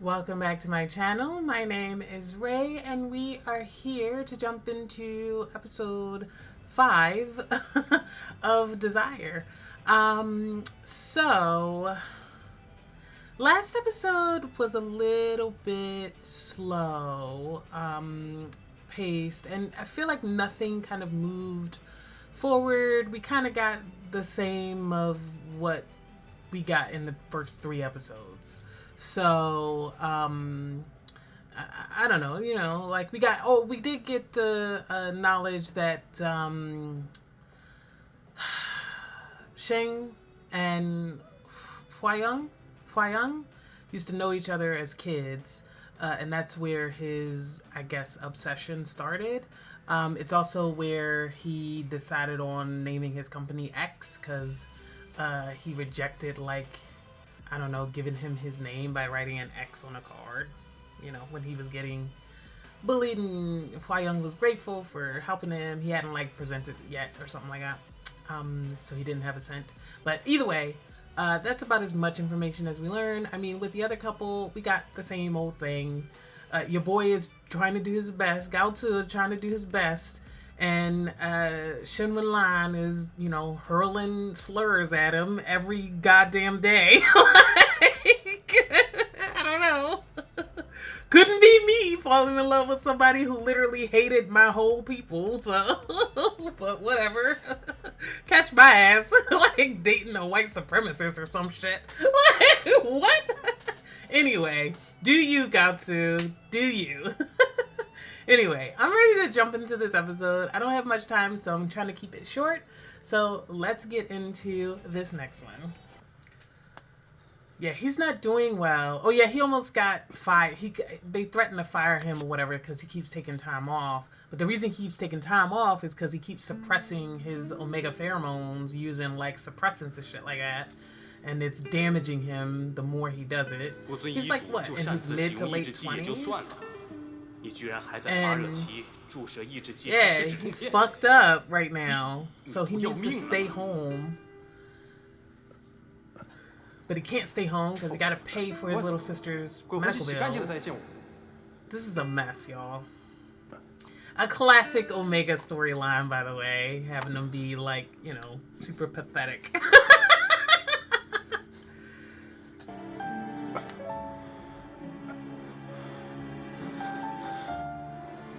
Welcome back to my channel. My name is Ray, and we are here to jump into episode 5 of Desire. So last episode was a little bit slow paced, and I feel like nothing kind of moved forward. We kind of got the same of what we got in the first 3 episodes. So, I don't know, like we did get the knowledge that Xing and Huang used to know each other as kids, and that's where his, I guess, obsession started. It's also where he decided on naming his company X, because he rejected, like, I don't know, giving him his name by writing an X on a card, when he was getting bullied, and Huang was grateful for helping him. He hadn't, like, presented it yet or something like that, so he didn't have a cent. But either way, that's about as much information as we learn. I mean, with the other couple, we got the same old thing. Your boy is trying to do his best. Gao Tu is trying to do his best. And Shen Lan is, hurling slurs at him every goddamn day. Like, I don't know. Couldn't be me falling in love with somebody who literally hated my whole people. So, but whatever. Catch my ass. Like dating a white supremacist or some shit. Like, what? Anyway, do you, Gatsu? Do you? Anyway, I'm ready to jump into this episode. I don't have much time, so I'm trying to keep it short. So let's get into this next one. Yeah, he's not doing well. Oh yeah, he almost got fired. They threatened to fire him or whatever because he keeps taking time off. But the reason he keeps taking time off is because he keeps suppressing his Omega pheromones using like suppressants and shit like that. And it's damaging him the more he does it. He's like, what, in his mid to late 20s? And yeah, he's fucked up right now, so he needs to stay home. But he can't stay home because he got to pay for his little sister's medical bills. This is a mess, y'all. A classic Omega storyline, by the way, having them be like, super pathetic.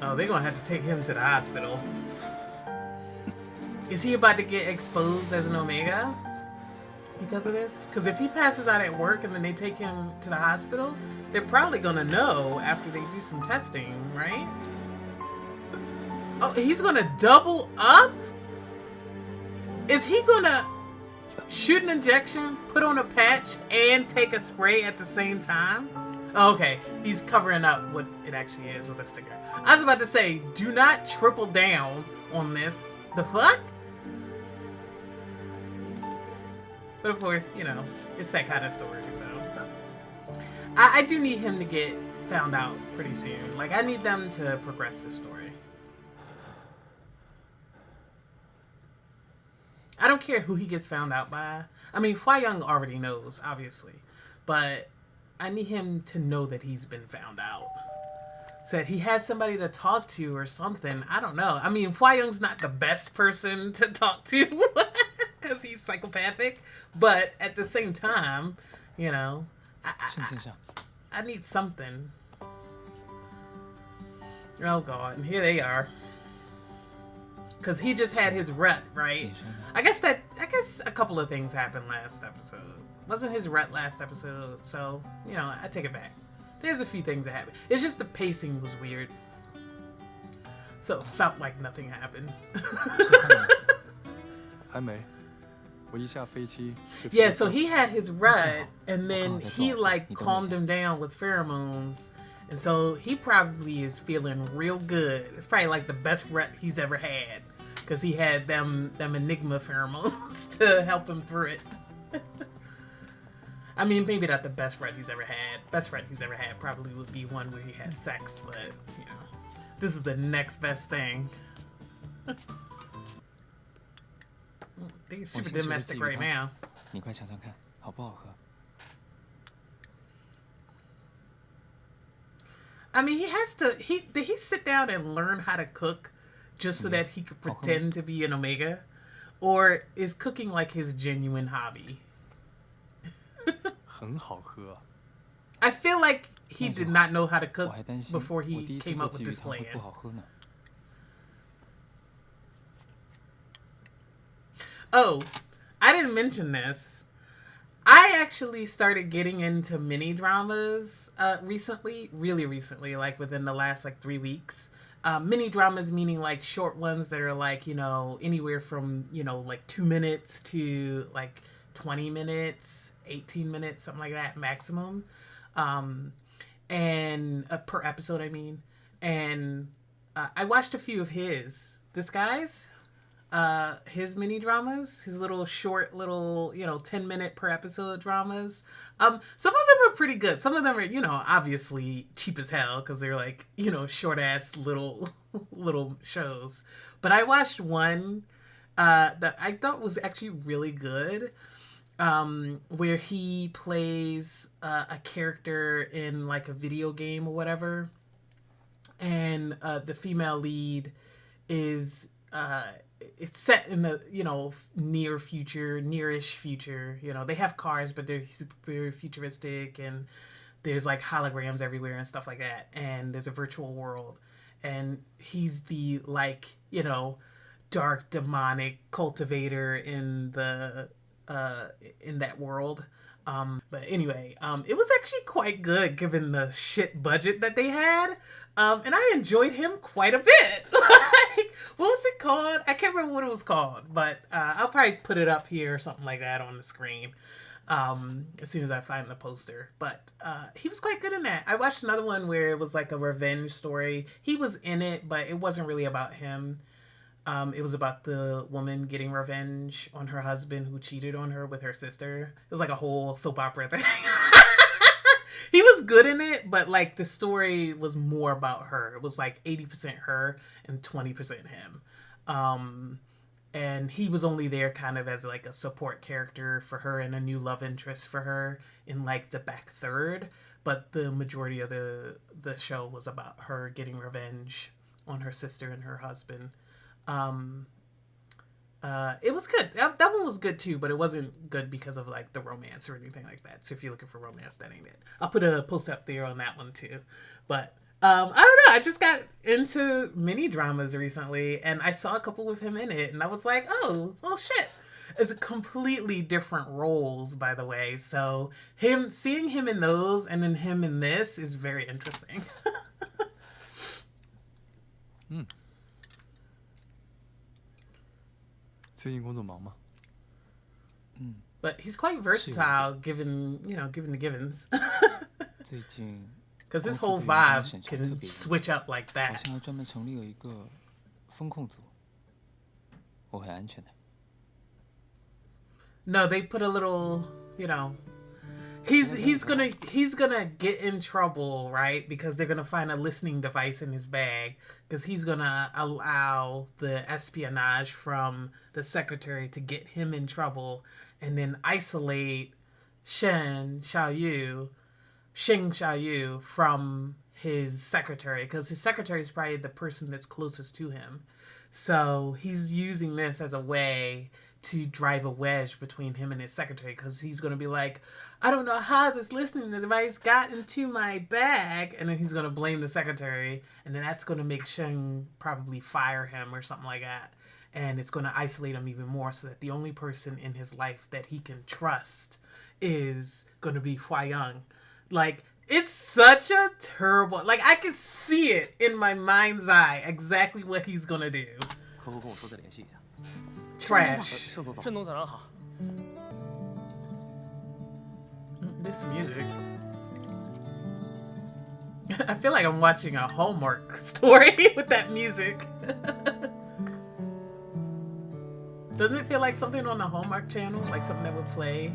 Oh, they're gonna have to take him to the hospital. Is he about to get exposed as an Omega because of this? Because if he passes out at work and then they take him to the hospital, they're probably gonna know after they do some testing, right? Oh, he's gonna double up? Is he gonna shoot an injection, put on a patch, and take a spray at the same time? Oh, okay, he's covering up what it actually is with a sticker. I was about to say, do not triple down on this. The fuck? But of course, it's that kind of story, so. I do need him to get found out pretty soon. Like, I need them to progress this story. I don't care who he gets found out by. I mean, Huang already knows, obviously. But I need him to know that he's been found out. So that he has somebody to talk to or something. I don't know. I mean, Huayang's not the best person to talk to because he's psychopathic. But at the same time, I need something. Oh God, and here they are. Because he just had his rut, right? I guess a couple of things happened last episode. Wasn't his rut last episode, so, I take it back. There's a few things that happened. It's just the pacing was weird. So it felt like nothing happened. Yeah, so he had his rut, and then he, like, calmed him down with pheromones. And so he probably is feeling real good. It's probably, like, the best rut he's ever had. Because he had them Enigma pheromones to help him through it. I mean, maybe not the best rut he's ever had. Best rut he's ever had probably would be one where he had sex, but, this is the next best thing. They're super domestic right now. I mean, he has to. Did he sit down and learn how to cook just so that he could pretend to be an Omega, or is cooking like his genuine hobby? 很好喝。I feel like he did not know how to 我 cook 还担心 before 我 he 第一次 came 做 up with 鲫鱼 this 汤会 plan. 不好喝呢。Oh, I didn't mention this. I actually started getting into mini dramas recently, really recently, like within the last like 3 weeks. Mini dramas meaning like short ones that are like, you know, anywhere from, you know, like 2 minutes to like 20 minutes, 18 minutes, something like that maximum. And per episode, I mean. And I watched a few of this guy's his mini dramas, his little short little, you know, 10-minute per episode dramas. Some of them are pretty good. Some of them are, you know, obviously cheap as hell because they're like, you know, short ass little little shows. But I watched one that I thought was actually really good, where he plays a character in like a video game or whatever, and the female lead is it's set in the, you know, nearish future. You know, they have cars, but they're super futuristic, and there's like holograms everywhere and stuff like that, and there's a virtual world, and he's the, like, you know, dark demonic cultivator in that world. But anyway, it was actually quite good given the shit budget that they had. And I enjoyed him quite a bit. Like, what was it called? I can't remember what it was called, but I'll probably put it up here or something like that on the screen as soon as I find the poster. But he was quite good in that. I watched another one where it was like a revenge story. He was in it, but it wasn't really about him. It was about the woman getting revenge on her husband who cheated on her with her sister. It was like a whole soap opera thing. He was good in it, but like the story was more about her. It was like 80% her and 20% him. And he was only there kind of as like a support character for her and a new love interest for her in like the back third. But the majority of the show was about her getting revenge on her sister and her husband. It was good. That one was good too, but it wasn't good because of like the romance or anything like that. So if you're looking for romance, that ain't it. I'll put a post up there on that one too. But I don't know. I just got into mini dramas recently, and I saw a couple with him in it, and I was like, oh, well, shit. It's completely different roles, by the way. So seeing him in those and then him in this is very interesting. 最近工作忙吗？ But he's quite versatile given the givens. 最近 Because his 公司 whole 对员工的 vibe 审查特 can 别严， switch up like 好 that. 像还专门成立了一个风控组，我会安全的。 No, they put a little, you know, he's gonna get in trouble, right? Because they're gonna find a listening device in his bag, because he's gonna allow the espionage from the secretary to get him in trouble, and then isolate Xing Xiaoyu from his secretary, because his secretary is probably the person that's closest to him. So he's using this as a way to drive a wedge between him and his secretary, because he's going to be like, I don't know how this listening device got into my bag, and then he's going to blame the secretary, and then that's going to make Xing probably fire him or something like that, and it's going to isolate him even more, so that the only person in his life that he can trust is going to be Huang. Like, it's such a terrible, like, I can see it in my mind's eye exactly what he's going to do. 客户跟我说再联系一下。 Trash. 盛总早。郑董早上好。 This music. I feel like I'm watching a Hallmark story with that music. Doesn't it feel like something on the Hallmark channel? Like something that would play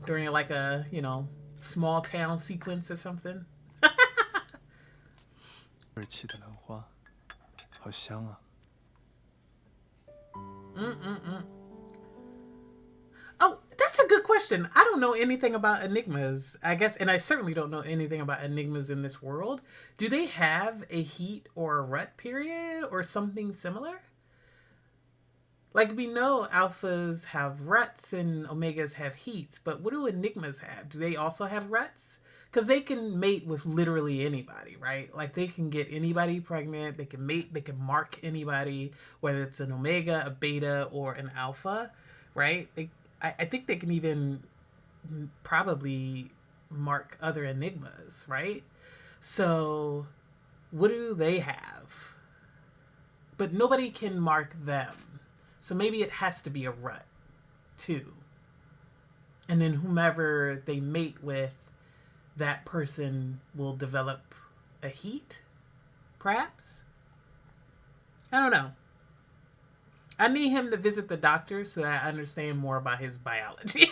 during like a, you know, small town sequence or something? 日期的兰花，好香啊！ Oh, that's a good question. question. I don't know anything about enigmas, I guess, and I certainly don't know anything about enigmas in this world. Do they have a heat or a rut period or something similar? Like, we know alphas have ruts and omegas have heats, but what do enigmas have? Do they also have ruts? Because they can mate with literally anybody, right? Like, they can get anybody pregnant, they can mate, they can mark anybody, whether it's an omega, a beta, or an alpha, right? I think they can even probably mark other enigmas, right? So, what do they have? But nobody can mark them. So maybe it has to be a rut, too. And then whomever they mate with, that person will develop a heat, perhaps? I don't know. I need him to visit the doctor so that I understand more about his biology.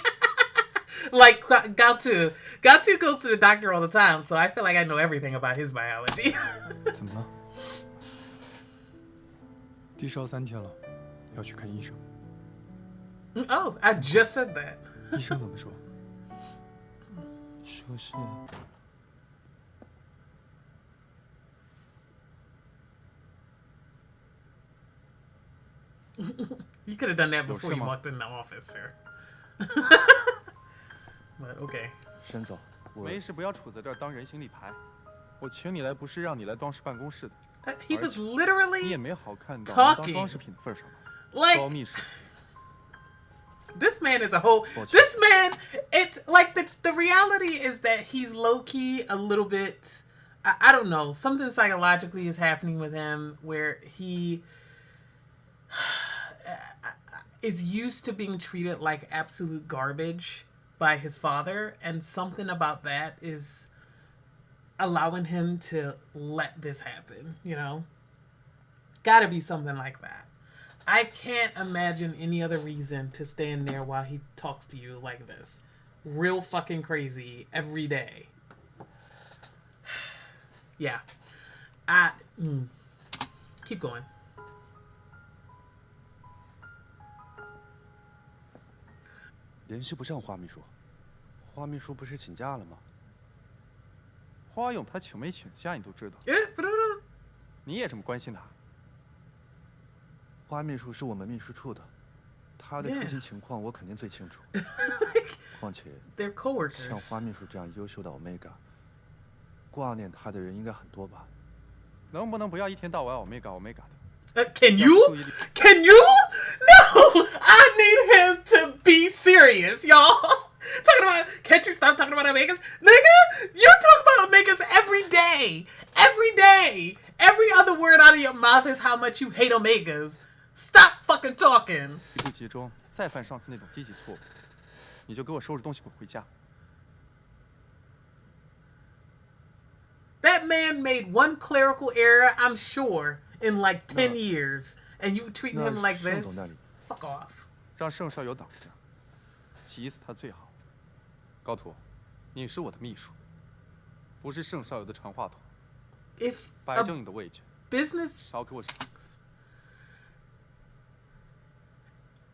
Like Gaotu. Gaotu goes to the doctor all the time, so I feel like I know everything about his biology. 怎么了？低烧3天了，要去看医生。 Oh, I just said that. 医生怎么说？说是 You could have done that before you walked in the office, sir. But okay. 沈总，没事，不要杵在这儿当人形立牌。我请你来不是让你来装饰办公室的。 He was 你 literally 也没好看到 talking. 当装饰品的份上吧？ like 高秘书， this man is a whole. This man, it's like the reality is that he's low key a little bit. I don't know. Something psychologically is happening with him where he is used to being treated like absolute garbage by his father, and something about that is allowing him to let this happen, you know? Gotta be something like that. I can't imagine any other reason to stand there while he talks to you like this. Real fucking crazy every day. Yeah. Keep going. 联系不上花秘书，花秘书不是请假了吗？花勇他请没请假你都知道，你也这么关心他？花秘书是我们秘书处的，他的出勤情况我肯定最清楚。况且 They're 像 coworkers. 花秘书这样优秀的 Omega， 挂念他的人应该很多吧？能不能不要一天到晚 Omega 的？ Can you? Can you? No! I need him to be serious, y'all. Talking about, can't you stop talking about Omegas? Nigga, you talk about Omegas every day. Every day. Every other word out of your mouth is how much you hate Omegas. Stop fucking talking. 一不集中，再犯上次那种低级错误，你就给我收拾东西滚回家。 That man made one clerical error, I'm sure, in like 10 years. And you treating him like this? Fuck off. 让盛少有挡着，急死他最好。高图，你是我的秘书，不是盛少有的传话筒。 If 摆正你的位置， business, 少给我。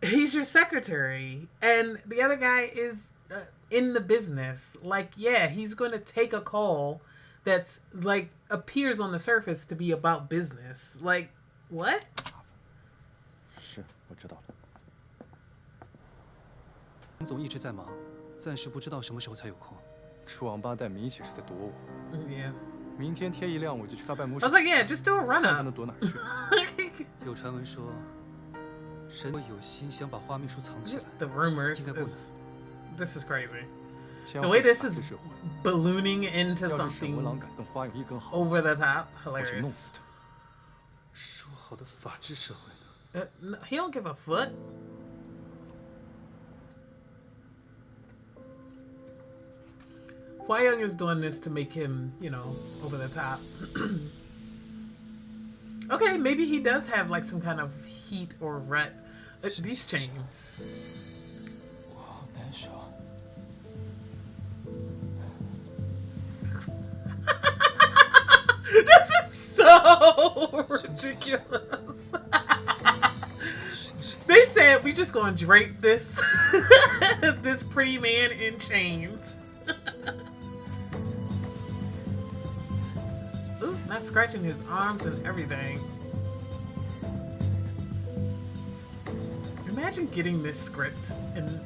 he's your secretary, and the other guy is in the business. Like, yeah, he's going to take a call that's like appears on the surface to be about business. Like, what? 是，我知道了。陈总一直在忙，暂时不知道什么时候才有空。吃王八蛋明显是在躲我。 Yeah. 明天天一亮我就去他办公 I 室 was，like, yeah, just do a run 看他 up. 能躲哪儿去。有传闻说，沈总有心想把花秘书藏起来。 The rumors 应该不能。 is this is crazy. 江 The 湖 way 是 this 法 is 治社会， ballooning into 要是沈文 something 郎敢动花勇一根毫， over the top, 我就弄 hilarious. 死他。说好的法治社会呢？ No, he don't give a foot. Huang is doing this to make him, you know, over the top. Okay, maybe he does have like some kind of heat or rut. These chains. 我好难受。 This is so ridiculous. They said we just gonna drape this this pretty man in chains. Ooh, not scratching his arms and everything. Imagine getting this script and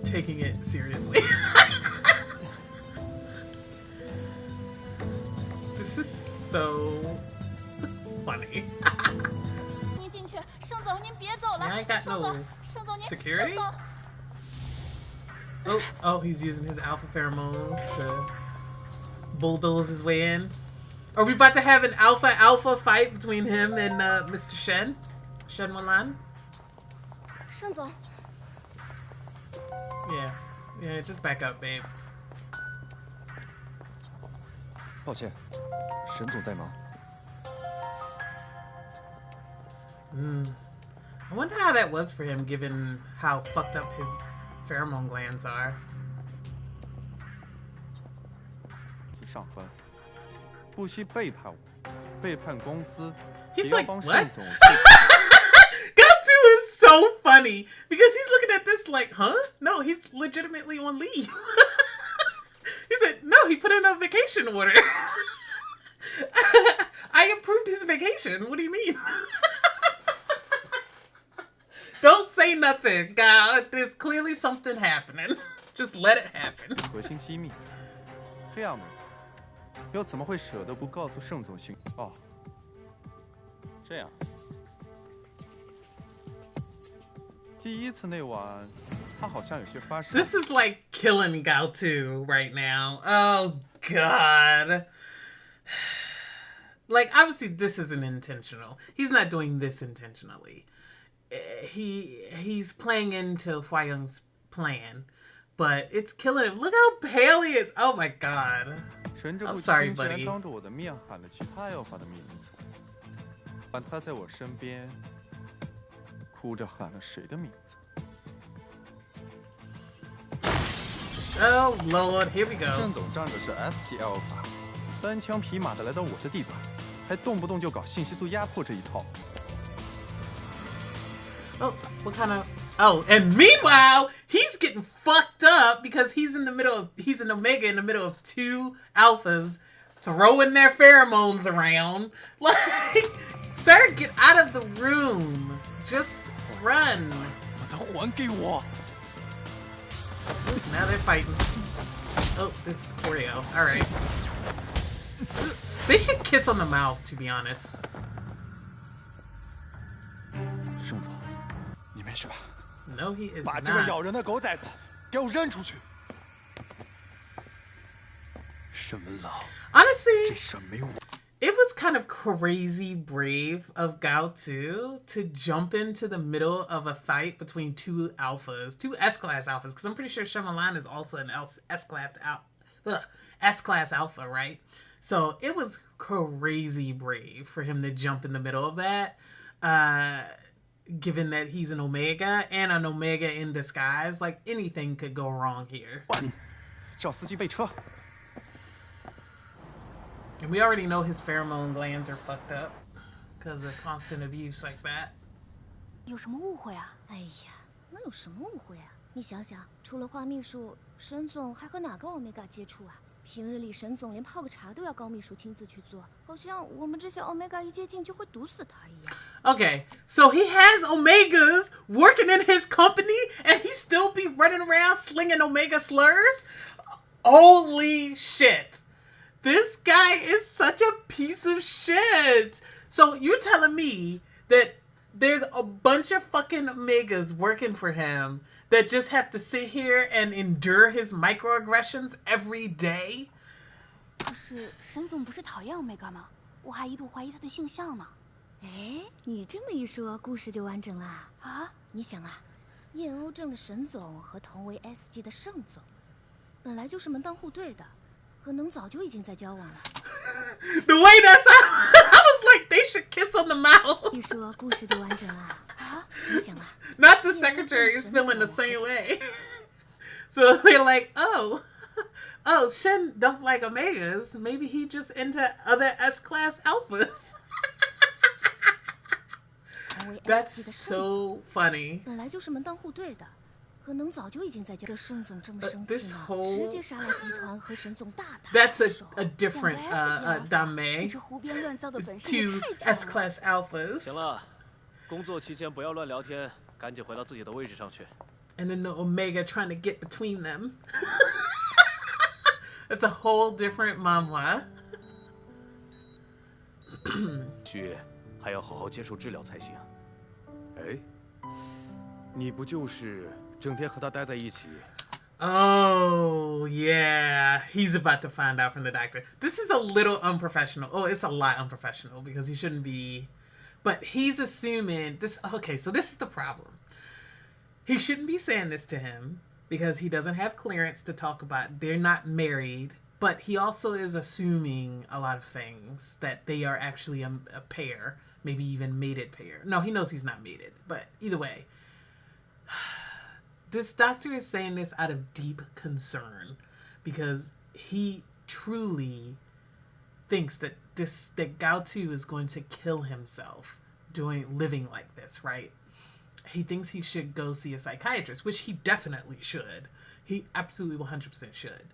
taking it seriously. This is so funny. I ain't got no security. Oh, he's using his alpha pheromones to bulldoze his way in. Are we about to have an alpha fight between him and Mr. Shen Mulan? Yeah, just back up, babe. 抱歉，沈总在忙。 I wonder how that was for him, given how fucked up his pheromone glands are. 上班，不惜背叛我，背叛公司， He's 也要 like, 帮 what? 盛总。Gatsu is so funny because he's looking at this like, huh? No, he's legitimately on leave. He said, no, he put in a vacation order. I approved his vacation. What do you mean? Don't say nothing, God. There's clearly something happening. Just let it happen. 核心机密，这样的又怎么会舍得不告诉盛总行？哦，这样。第一次那晚，他好像有些发烧。 This is like killing Gaotu right now. Oh, God. Like, obviously, this isn't intentional. He's not doing this intentionally. He's playing into Huang's plan, but it's killing him. Look how pale he is. Oh, my God. I'm sorry, buddy. 当着我的面喊了其他 Alpha 的名字，但他在我身边哭着喊了谁的名字？ Oh, Lord. Here we go. 郑总站的是 S 级 Alpha， 单枪匹马的来到我的地盘，还动不动就搞信息素压迫这一套。 Oh, what kind of... Oh, and meanwhile, he's getting fucked up because he's an Omega in the middle of two alphas throwing their pheromones around. Like, sir, get out of the room. Just run. 把它还给我！ Now they're fighting. Oh, this is choreo. All right. They should kiss on the mouth, to be honest. 盛总，你没事吧？ No, he is 把这个 not. 咬人的狗崽子给我扔出去！沈文老， Honestly, 这事儿没我。 it was kind of crazy brave of Gaotu to jump into the middle of a fight between two alphas, two S-class alphas, because I'm pretty sure Shyamalan is also an S-class alpha, right? So it was crazy brave for him to jump in the middle of that, given that he's an Omega and an Omega in disguise. Like, anything could go wrong here. 叫司机备车。 And we already know his pheromone glands are fucked up because of constant abuse like that. 有什么误会啊？哎呀，能有什么误会啊？你想想，除了花秘书，沈总还和哪个欧米伽接触啊？平日里沈总连泡个茶都要高秘书亲自去做，好像我们这些欧米伽一接近就会毒死他一样。Okay, so he has Omegas working in his company and he still be running around slinging Omega slurs? Holy shit. This guy is such a piece of shit. So you're telling me that there's a bunch of fucking Omegas working for him that just have to sit here and endure his microaggressions every day? 可是沈总不是讨厌欧米伽吗？我还一度怀疑他的性向呢。哎，你这么一说，故事就完整了啊！你想啊，燕欧镇的沈总和同为 S 级的盛总，本来就是门当户对的。 可能早就已经在交往了。The way that's I was like they should kiss on the mouth. 一说故事就完整了啊！你想啊 Not the secretary is feeling the same way. So they're like, oh, Shen don't like Omegas. Maybe he just into other S-class alphas. 成为 That's SC 的圣总， so funny. 本来就是门当户对的，可能早就已经在家。沈总这么生 This 气呢， whole- 直接杀了集团和沈总大打 That's 出手。 a different 两个 S 级 Dame. 你这胡编乱造的本事 Two 也太 S 强了。 class alphas. 行了，工作期间不要乱聊天，赶紧回到自己的位置上去。 And then the Omega trying to get between them. That's a whole different manhwa. 需还要好好接受治疗才行。哎，你不就是整天和他待在一起？ Oh, yeah. He's about to find out from the doctor. This is a little unprofessional. Oh, it's a lot unprofessional because he shouldn't be. But he's assuming this. Okay, so this is the problem. He shouldn't be saying this to him because he doesn't have clearance to talk about. They're not married. But he also is assuming a lot of things, that they are actually a pair, maybe even mated pair. No, he knows he's not mated. But either way. This doctor is saying this out of deep concern because he truly thinks that Gaotu is going to kill himself living like this, right? He thinks he should go see a psychiatrist, which he definitely should. He absolutely 100% should.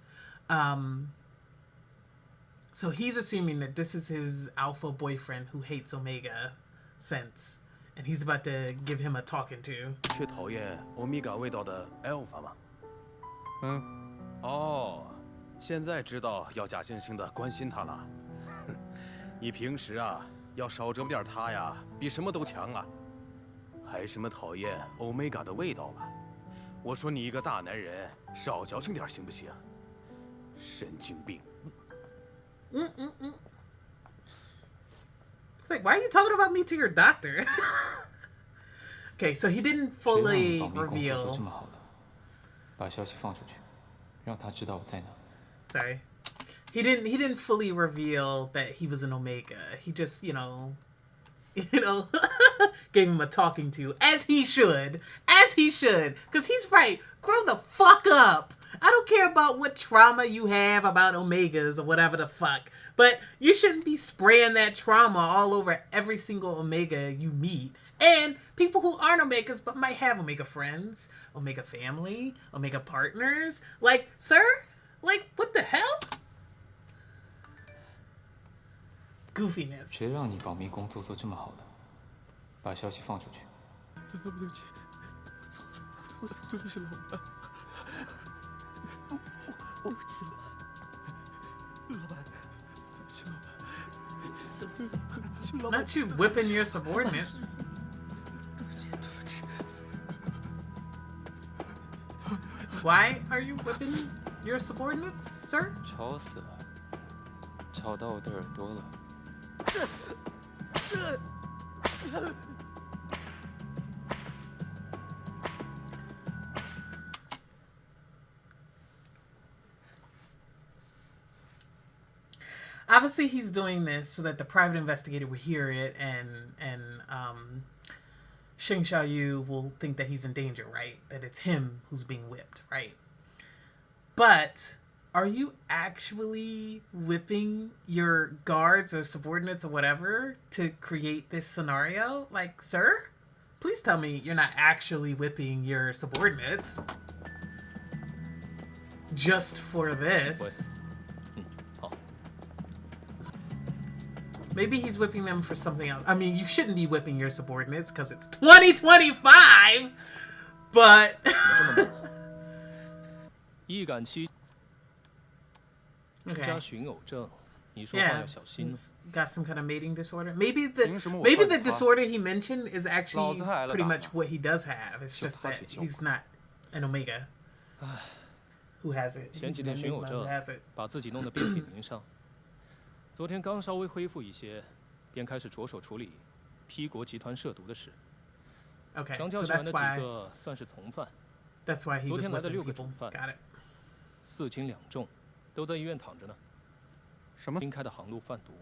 So he's assuming that this is his alpha boyfriend who hates Omega since. And he's about to give him a talking to. 却讨厌欧米伽味道的 alpha 吗？嗯，哦，现在知道要假惺惺的关心他了。哼，你平时啊要少折磨点他呀，比什么都强啊。还什么讨厌欧米伽的味道了？我说你一个大男人，少矫情点行不行？神经病！ It's like, why are you talking about me to your doctor? Okay, so he didn't 谁让 fully 你保密工作做 reveal. 这么好的？把消息放出去，让他知道我在哪。 Sorry, he didn't fully reveal that he was an Omega. He just, gave him a talking to, as he should, because he's right. Grow the fuck up. I don't care about what trauma you have about Omegas or whatever the fuck, but you shouldn't be spraying that trauma all over every single Omega you meet. And people who aren't Omegas but might have Omega friends, Omega family, Omega partners. Like, sir? Like, what the hell? Goofiness. 谁让你保密工作做这么好的？把消息放出去。对不起，对不起，老板。对不起，老板。对不起，老板。 Not you whipping your subordinates. Why are you whipping your subordinates, sir? 吵死了，吵到我的耳朵了。 Obviously, he's doing this so that the private investigator will hear it, and Xing Xiaoyu will think that he's in danger, right? That it's him who's being whipped, right? But are you actually whipping your guards or subordinates or whatever to create this scenario? Like, sir, please tell me you're not actually whipping your subordinates just for this. Maybe he's whipping them for something else. I mean, you shouldn't be whipping your subordinates because it's 2025, but... 易感期 Okay. 加寻偶症，你说话 Yeah, 要小心了。 he's got some kind of mating disorder. Maybe the 凭什么我 maybe 换 the 他？ disorder he mentioned is actually 老子还挨了 pretty 打 much 呢。 what he does have. It's 就 just 怕 that 去救 he's not an Omega. Who has it? 前 He's 几 an 天寻偶 Enigma who 症 has it. 把自己弄得遍体鳞伤，昨天刚稍微恢复一些，便开始着手处理批国集团涉毒的事。 Okay, 刚 so 教训完 that's 的几 why 个算是从犯， that's why he 昨 was 天来的 whipping 6个 people. 主犯 Got it. 4轻2重，都在医院躺着呢。什么？新开的航路贩毒，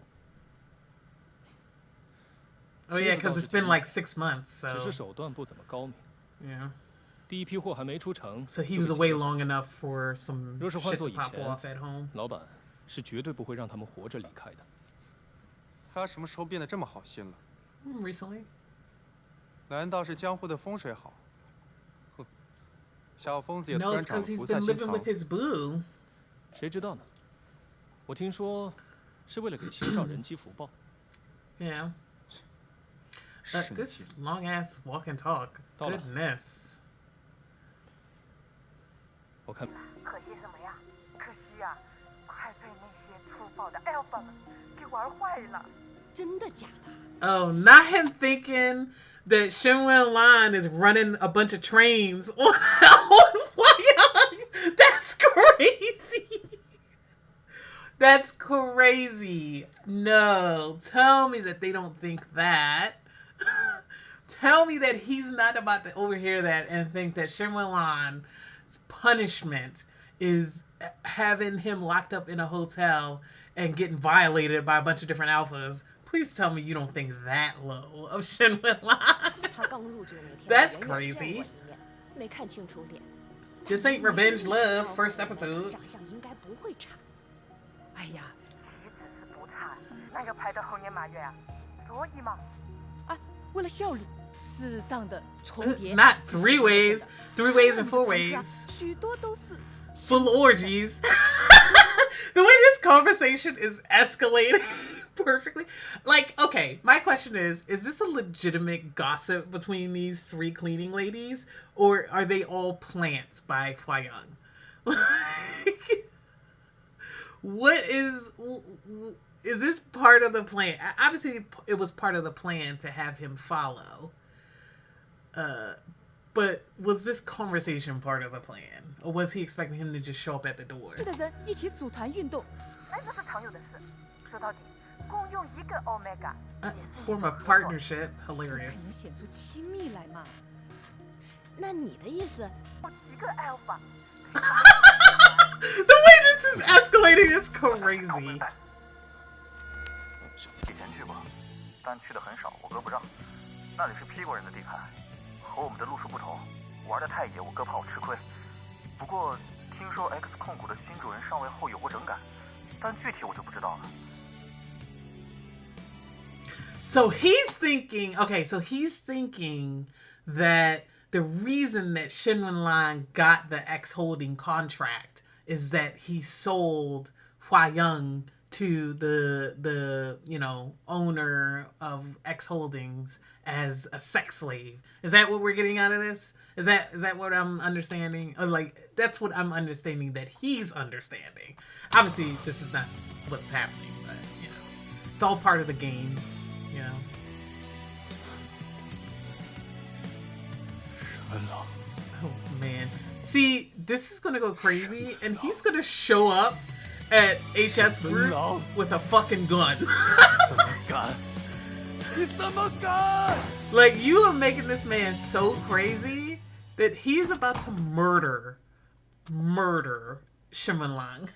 Oh yeah, because it's been like 6 months. 只 So 是手段不怎么高明。 yeah. 第一批货还没出城， So he 就 was 被 away 劫了 long enough for some 若是换 shit 做 to 以 pop 前 off at home. 老板是绝对不会让他们活着离开的。他什么时候变得这么好心了？ Recently. 难道是江湖的风水好？哼，小疯子也突 No, 然 it's 长 because 了 he's 不赛 been 心 living 肠 with。his boo. 谁知道呢？我听说是为了给心上人积福报。Yeah. 神 This 经 long ass walk and talk. 到了。 Goodness. 我看可惜什么呀？可惜呀，快被那些粗暴的 alpha 们给玩坏了。真的假的？ Oh, not him thinking that Shenwen Lan is running a bunch of trains on Huang. That's crazy. That's crazy. No, tell me that they don't think that. Tell me that he's not about to overhear that and think that Shenwen Lan's punishment is having him locked up in a hotel and getting violated by a bunch of different alphas. Please tell me you don't think that low of Shenwen Lan. 他刚入住那天， That's 远远见 crazy. 我一面，没看清楚脸。 This ain't revenge love, first episode. 长相应该不会差。哎呀，岂止是不差，那要排到猴年马月啊！所以嘛，啊，为了效率，适当的重叠。 Not 3 ways, 3 ways and 4 ways. 许多都是 Full orgies. The way this conversation is escalating perfectly. Like, okay, my question is this a legitimate gossip between these 3 cleaning ladies? Or are they all plants by Huang? Like, what is this part of the plan? Obviously, it was part of the plan to have him follow. But was this conversation part of the plan? Or was he expecting him to just show up at the door? 的人一起组团运动。哎，那是常有的事。说到底，共用一个 Omega， Form a partnership. 这才能 Hilarious. 显出亲密来嘛。那你的意思？有几个 alpha， The way this is escalating is crazy. 以前去过，但去的很少，我哥不让。那里是 P 国人的地盘，和我们的路数不同，玩的太野，我哥怕我吃亏。不过听说 X 控股的新主人上位后有过整改，但具体我就不知道了。 So he's thinking that the reason that Shenwen Lan got the X Holding contract is that he sold Huang to the owner of X Holdings as a sex slave. Is that what we're getting out of this? Is that what I'm understanding? Or like that's what I'm understanding that he's understanding. Obviously, this is not what's happening, but it's all part of the game. Oh man. See, this is gonna go crazy, and he's gonna show up at HS Group with a fucking gun. Like, you are making this man so crazy that he's about to murder Shenwen Lan.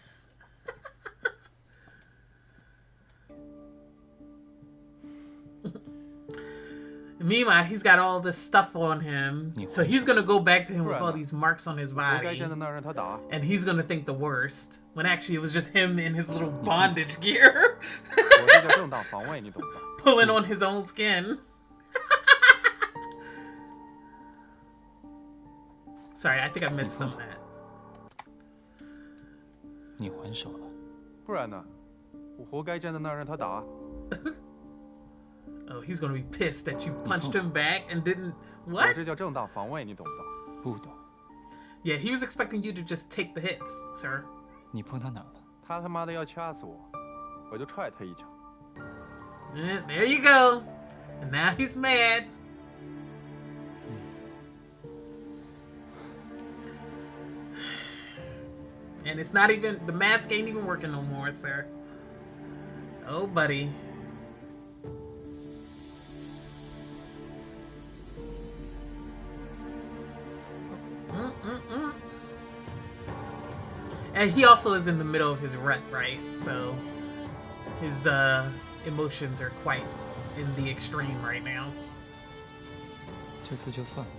Meanwhile, he's got all this stuff on him, so he's gonna go back to him with all these marks on his 活该 body, 站在那儿让他打。 and he's gonna think the worst, when actually it was just him in his little bondage gear, 我这叫正当防卫，你懂吧？ pulling on his own skin. Sorry, I think I missed some of that. 你还手了。不然呢？我活该站在那儿让他打。 Oh, he's gonna be pissed that you punched him back and didn't. 我 What? 这叫正当防卫，你懂吧？不懂， Yeah, he was expecting you to just take the hits, sir. 你碰他哪儿了？他他妈的要掐死我，我就踹他一脚。 There you go. And now he's mad. And it's not even, the mask ain't even working no more, sir. Oh, buddy. And he also is in the middle of his rut, right? So his emotions are quite in the extreme right now. 这次就算了，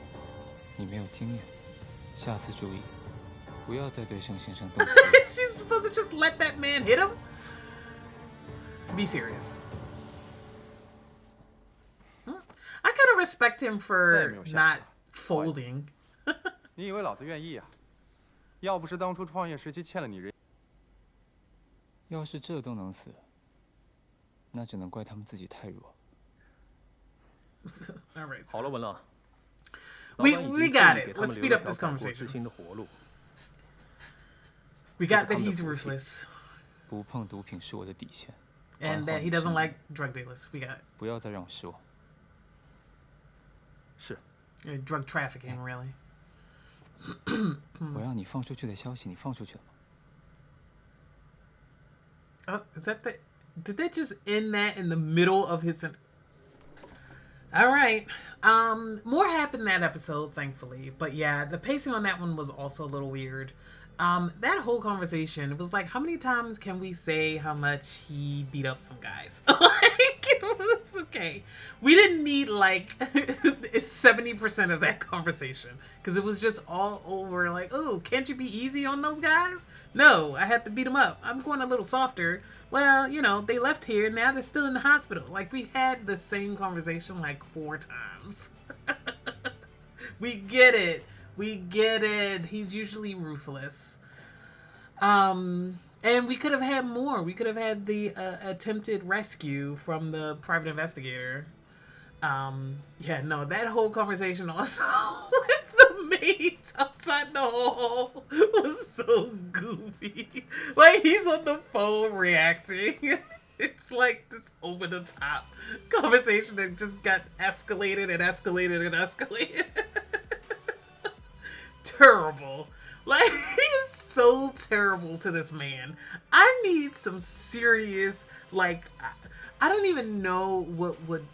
你没有经验，下次注意，不要再对盛先生动手。 Is he supposed to just let that man hit him? Be serious. I kind of respect him for not folding. 你以为老子愿意啊？要不是当初创业时期欠了你人，要是这都能死，那只能怪他们自己太弱。All right. 好了，文朗。 We got it. Let's speed up this conversation. We got that he's ruthless. 不碰毒品是我的底线。 And that he doesn't like drug dealers. We got it. 不要再让我失望。是。Drug trafficking, really. 我要你放出去的消息，你放出去了吗？ Oh, is that the? Did they just end that in the middle of his sentence? All right. More happened that episode, thankfully. But yeah, the pacing on that one was also a little weird. That whole conversation, it was like, how many times can we say how much he beat up some guys? Like, it was okay. We didn't need like 70% of that conversation because it was just all over like, oh, can't you be easy on those guys? No, I had to beat them up. I'm going a little softer. Well, you know, they left here. Now they're still in the hospital. Like, we had the same conversation like 4 times. We get it. We get it. He's usually ruthless. And we could have had more. We could have had the attempted rescue from the private investigator. Yeah, no, that whole conversation also with the maids outside the hall was so goofy. Like, he's on the phone reacting. It's like this over the top conversation that just got escalated and escalated and escalated. Terrible. Like, he is so terrible to this man. I need some serious, like, I don't even know what would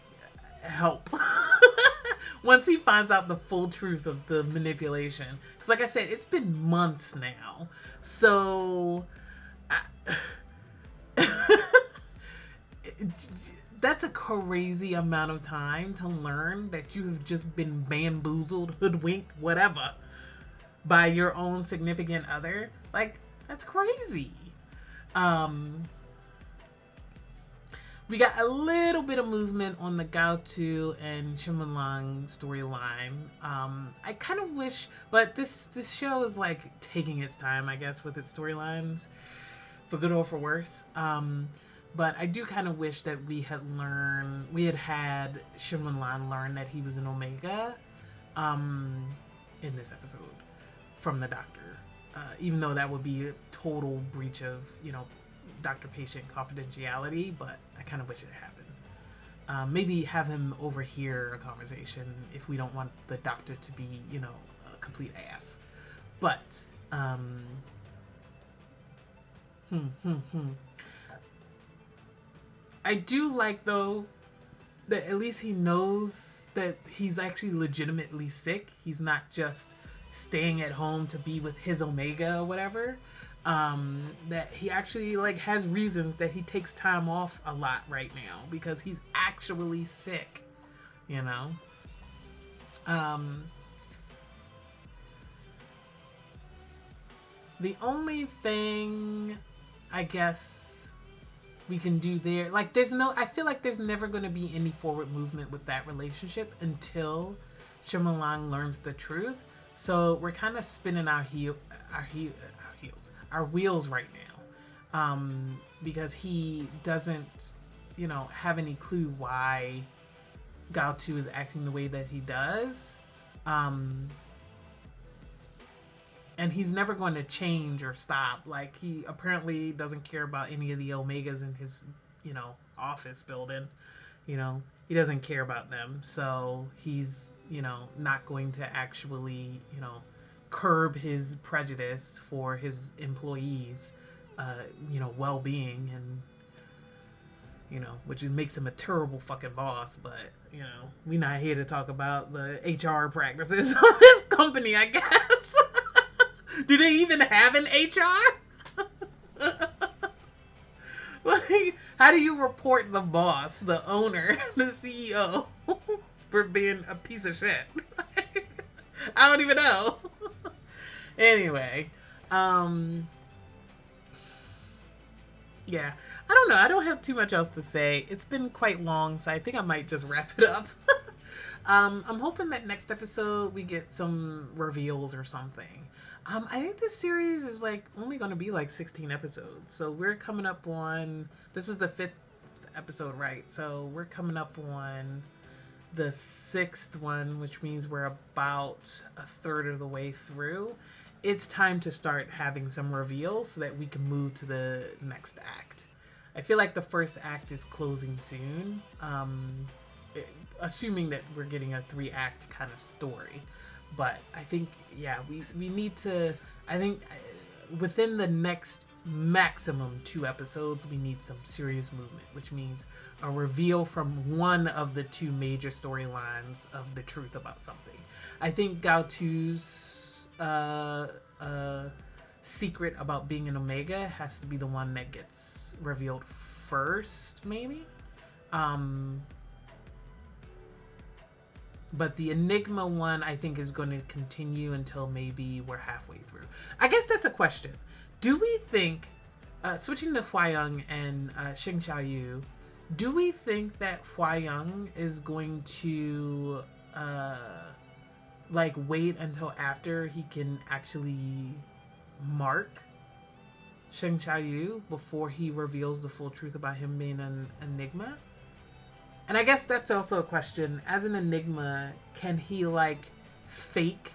help once he finds out the full truth of the manipulation. Because like I said, it's been months now. So that's a crazy amount of time to learn that you have just been bamboozled, hoodwinked, whatever, by your own significant other. Like, that's crazy. We got a little bit of movement on the Gaotu and Shimonlang storyline. I kind of wish, but this show is like taking its time, I guess, with its storylines, for good or for worse. But I do kind of wish that we had had Shimonlang learn that he was an Omega in this episode from the doctor. Even though that would be a total breach of, you know, doctor-patient confidentiality, but I kind of wish it happened. Maybe have him overhear a conversation if we don't want the doctor to be, you know, a complete ass. But, I do like, though, that at least he knows that he's actually legitimately sick. He's not just staying at home to be with his Omega or whatever. That he actually like has reasons that he takes time off a lot right now because he's actually sick, you know. The only thing I guess we can do there, like, I feel like there's never going to be any forward movement with that relationship until Shimonlang learns the truth. So we're kind of spinning our wheels right now, because he doesn't, you know, have any clue why Gaotu is acting the way that he does, and he's never going to change or stop. Like, he apparently doesn't care about any of the Omegas in his, you know, office building. You know, he doesn't care about them, so he's, you know, not going to actually, you know, curb his prejudice for his employees, you know, well-being, and, you know, which makes him a terrible fucking boss. But, you know, we're not here to talk about the HR practices of this company, I guess. Do they even have an HR? Like, how do you report the boss, the owner, the CEO, for being a piece of shit? I don't even know. Anyway, yeah, I don't know. I don't have too much else to say. It's been quite long, so I think I might just wrap it up. I'm hoping that next episode we get some reveals or something. I think this series is like only going to be like 16 episodes. So we're coming up on, this is the 5th episode, right? So we're coming up on the 6th one, which means we're about a third of the way through. It's time to start having some reveals so that we can move to the next act. I feel like the first act is closing soon, assuming that we're getting a 3-act kind of story. But I think, yeah, we need to, I think within the next maximum 2 episodes, we need some serious movement, which means a reveal from one of the 2 major storylines of the truth about something. I think Gaotu's secret about being an Omega has to be the one that gets revealed first, maybe. But the Enigma one, I think, is going to continue until maybe we're halfway through. I guess that's a question. Do we think, switching to Huang and Xing Xiaoyu, do we think that Huang is going to, like, wait until after he can actually mark Xing Xiaoyu before he reveals the full truth about him being an Enigma? And I guess that's also a question. As an Enigma, can he, like, fake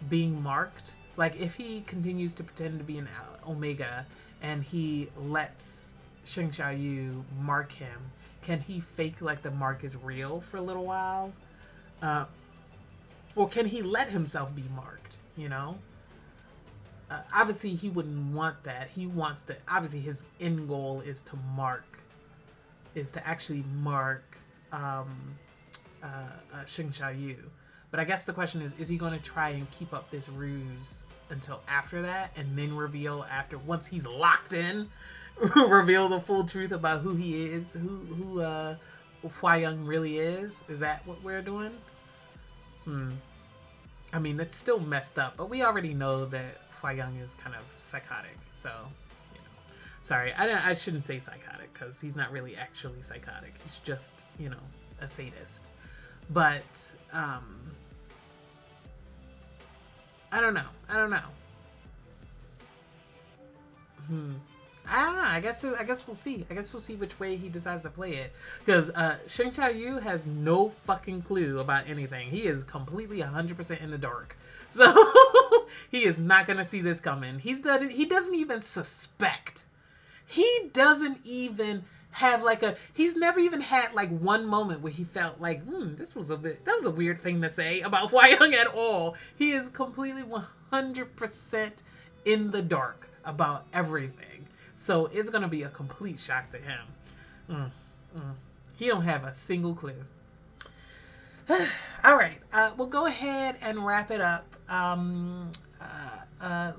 being marked? Like, if he continues to pretend to be an Omega and he lets Xing Xiaoyu mark him, can he fake, like, the mark is real for a little while? Or can he let himself be marked, you know? Obviously, he wouldn't want that. He wants to... Obviously, his end goal is to mark... Is to actually mark... Xing Xiaoyu. But I guess the question is he going to try and keep up this ruse until after that and then reveal after, once he's locked in, reveal the full truth about who he is, who Huang really is? Is that what we're doing? I mean, it's still messed up, but we already know that Huang is kind of psychotic, so, you know. Sorry, I shouldn't say psychotic, because he's not really actually psychotic. He's just, you know, a sadist. But, I don't know. I don't know. I guess we'll see. I guess we'll see which way he decides to play it. Because Xing Xiaoyu has no fucking clue about anything. He is completely 100% in the dark. So he is not going to see this coming. He doesn't even suspect. He doesn't even have like he's never even had like one moment where he felt like, that was a weird thing to say about Huang at all. He is completely 100% in the dark about everything. So it's going to be a complete shock to him. He don't have a single clue. All right. We'll go ahead and wrap it up.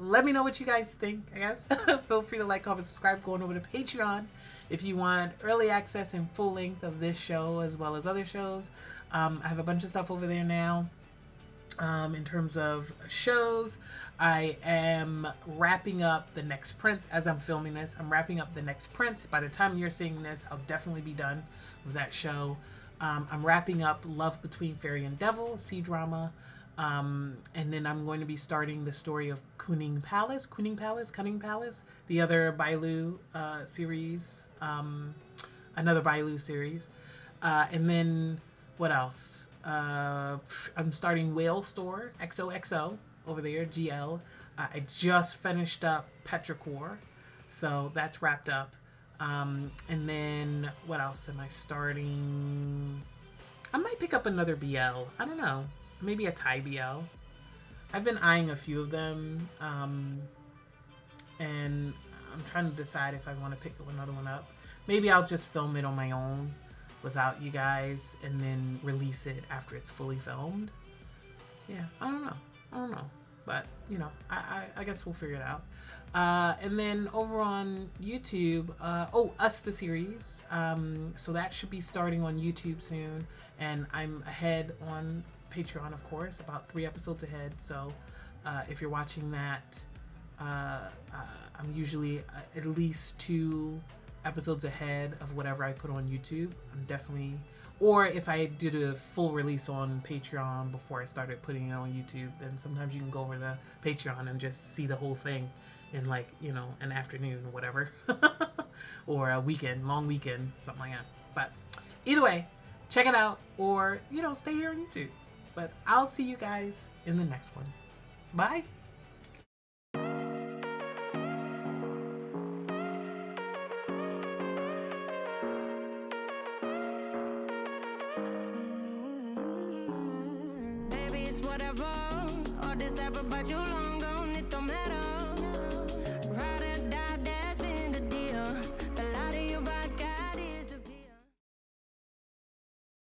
Let me know what you guys think, I guess. Feel free to like, comment, subscribe, going over to Patreon if you want early access and full length of this show as well as other shows. I have a bunch of stuff over there now. In terms of shows, I am wrapping up The Next Prince as I'm filming this. I'm wrapping up The Next Prince. By the time you're seeing this, I'll definitely be done with that show. I'm wrapping up Love Between Fairy and Devil, C-drama. And then I'm going to be starting the story of Cunning Palace, Cunning Palace, the other Bailu series, another Bailu series. And then what else? I'm starting Whale Store, XOXO, over there, GL. I just finished up Petrichor, so that's wrapped up. And then what else am I starting? I might pick up another BL. I don't know. Maybe a Thai BL. I've been eyeing a few of them, and I'm trying to decide if I want to pick another one up. Maybe I'll just film it on my own without you guys and then release it after it's fully filmed. Yeah, I don't know. But, you know, I guess we'll figure it out. And then over on YouTube, Us the series. So that should be starting on YouTube soon. And I'm ahead on Patreon, of course, about 3 episodes ahead. So if you're watching that, I'm usually at least 2 episodes ahead of whatever I put on YouTube. I'm definitely or if I did a full release on Patreon before I started putting it on YouTube, then sometimes you can go over to Patreon and just see the whole thing in like, you know, an afternoon or whatever. Or a weekend, long weekend, something like that. But either way, check it out or, you know, stay here on YouTube. But I'll see you guys in the next one. Bye. Baby, it's whatever. All this ever, but you long gone, it don't matter.